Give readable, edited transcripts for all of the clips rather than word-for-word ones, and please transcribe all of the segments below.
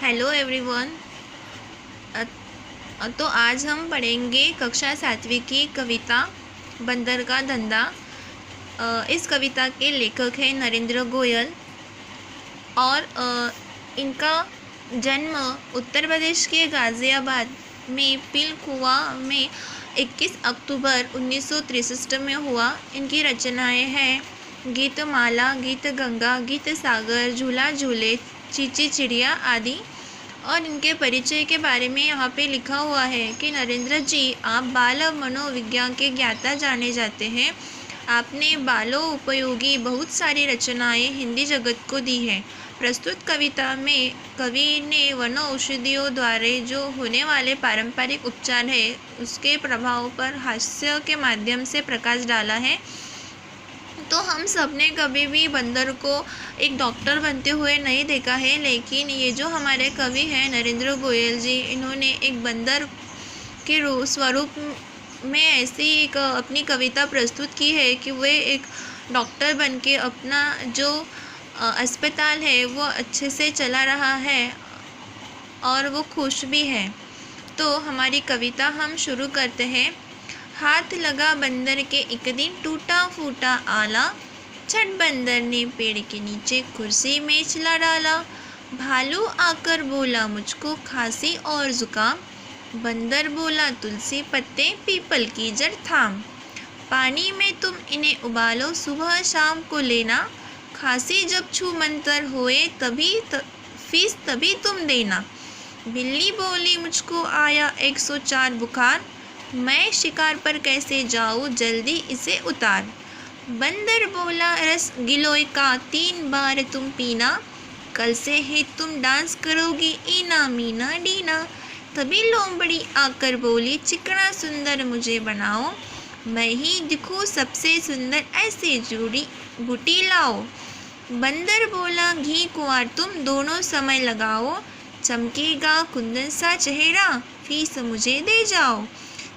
Hello everyone. तो आज हम पढ़ेंगे कक्षा 7वीं की कविता बंदर का धंधा। इस कविता के लेखक हैं नरेंद्र गोयल और इनका जन्म उत्तर प्रदेश के गाज़ियाबाद में पील कुआं में 21 अक्टूबर 1963 में हुआ। इनकी रचनाएं हैं गीत माला, गीत गंगा, गीत सागर, झूला झूले, चींची चिड़िया आदि। और इनके परिचय के बारे में यहाँ पे लिखा हुआ है कि नरेंद्र जी, आप बाल मनोविज्ञान के ज्ञाता जाने जाते हैं। आपने बालों उपयोगी बहुत सारी रचनाएं हिंदी जगत को दी हैं। प्रस्तुत कविता में कवि ने वन औषधियों द्वारा जो होने वाले पारंपरिक उपचार है उसके प्रभाव पर हास्य के माध्यम से प्रकाश डाला है। तो हम सब ने कभी भी बंदर को एक डॉक्टर बनते हुए नहीं देखा है, लेकिन ये जो हमारे कवि हैं नरेंद्र गोयल जी, इन्होंने एक बंदर के स्वरूप में ऐसी एक अपनी कविता प्रस्तुत की है कि वे एक डॉक्टर बन के अपना जो अस्पताल है वो अच्छे से चला रहा है और वो खुश भी है। तो हमारी कविता हम शुरू करते हैं। हाथ लगा बंदर के एक दिन टूटा फूटा आला, छठ बंदर ने पेड़ के नीचे कुर्सी में चला डाला। भालू आकर बोला मुझको खांसी और जुकाम, बंदर बोला तुलसी पत्ते पीपल की जड़ थाम। पानी में तुम इन्हें उबालो सुबह शाम को लेना, खांसी जब छू मंतर होए फीस तभी तुम देना। बिल्ली बोली मुझको आया 104 बुखार, मैं शिकार पर कैसे जाऊँ जल्दी इसे उतार। बंदर बोला रस गिलोय का 3 बार तुम पीना, कल से ही तुम डांस करोगी ईना मीना डीना। तभी लोमड़ी आकर बोली चिकना सुंदर मुझे बनाओ, मैं ही दिखूँ सबसे सुंदर ऐसे जूड़ी बूटी लाओ। बंदर बोला घी कुंवर तुम दोनों समय लगाओ, चमकेगा कुंदन सा चेहरा फीस मुझे दे जाओ।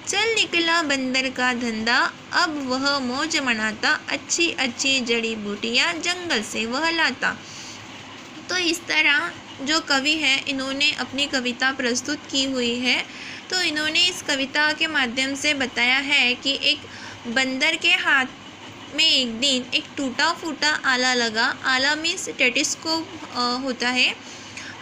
चल निकला बंदर का धंधा, अब वह मौज मनाता, अच्छी अच्छी जड़ी बूटियाँ जंगल से वह लाता। तो इस तरह जो कवि हैं इन्होंने अपनी कविता प्रस्तुत की हुई है। तो इन्होंने इस कविता के माध्यम से बताया है कि एक बंदर के हाथ में एक दिन एक टूटा फूटा आला लगा। आला मीन्स टेटिस्कोप होता है।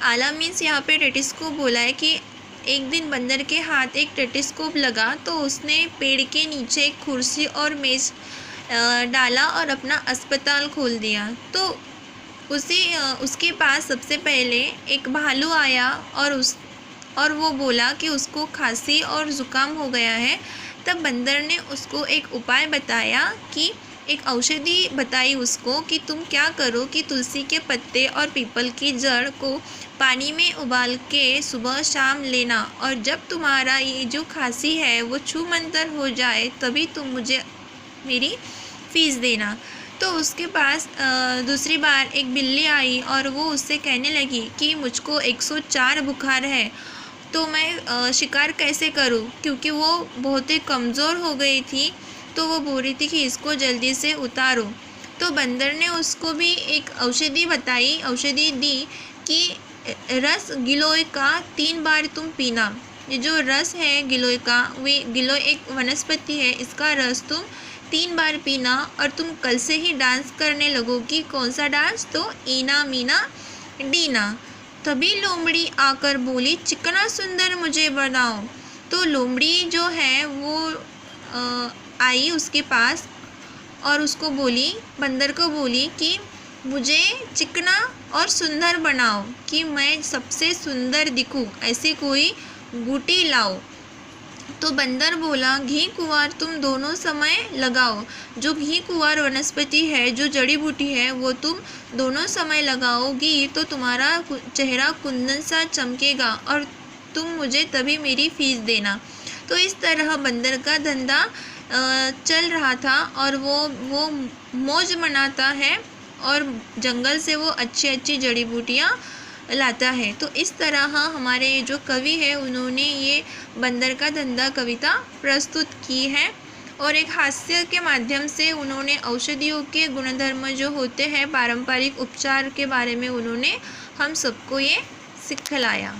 आला मीन्स यहाँ पे टेटिस्कोप बोला है कि एक दिन बंदर के हाथ एक टेटिस्कोप लगा, तो उसने पेड़ के नीचे एक कुर्सी और मेज डाला और अपना अस्पताल खोल दिया। तो उसके पास सबसे पहले एक भालू आया और वो बोला कि उसको खांसी और ज़ुकाम हो गया है। तब बंदर ने उसको एक उपाय बताया कि एक औषधि बताई उसको कि तुम क्या करो कि तुलसी के पत्ते और पीपल की जड़ को पानी में उबाल के सुबह शाम लेना, और जब तुम्हारा ये जो खांसी है वो छू मंतर हो जाए तभी तुम मुझे मेरी फीस देना। तो उसके पास दूसरी बार एक बिल्ली आई और वो उससे कहने लगी कि मुझको 104 बुखार है, तो मैं शिकार कैसे करूं, क्योंकि वो बहुत ही कमज़ोर हो गई थी। तो वो बोल रही थी कि इसको जल्दी से उतारो। तो बंदर ने उसको भी एक औषधि बताई, औषधि दी कि रस गिलोय का 3 बार तुम पीना। ये जो रस है गिलोय का, वे गिलोय एक वनस्पति है, इसका रस तुम 3 बार पीना और तुम कल से ही डांस करने लगोगी। कौन सा डांस? तो ईना मीना डीना। तभी लोमड़ी आकर बोली चिकना सुंदर मुझे बनाओ। तो लोमड़ी जो है वो आई उसके पास और उसको बोली, बंदर को बोली कि मुझे चिकना और सुंदर बनाओ, कि मैं सबसे सुंदर दिखूं, ऐसी कोई बूटी लाओ। तो बंदर बोला घी कुंवर तुम दोनों समय लगाओ। जो घी कुंवर वनस्पति है, जो जड़ी बूटी है, वो तुम दोनों समय लगाओगी तो तुम्हारा चेहरा कुंदन सा चमकेगा और तुम मुझे तभी मेरी फीस देना। तो इस तरह बंदर का धंधा चल रहा था और वो मौज मनाता है और जंगल से वो अच्छी अच्छी जड़ी बूटियाँ लाता है। तो इस तरह हमारे जो कवि है उन्होंने ये बंदर का धंधा कविता प्रस्तुत की है और एक हास्य के माध्यम से उन्होंने औषधियों के गुणधर्म जो होते हैं, पारंपरिक उपचार के बारे में उन्होंने हम सबको ये सिखलाया।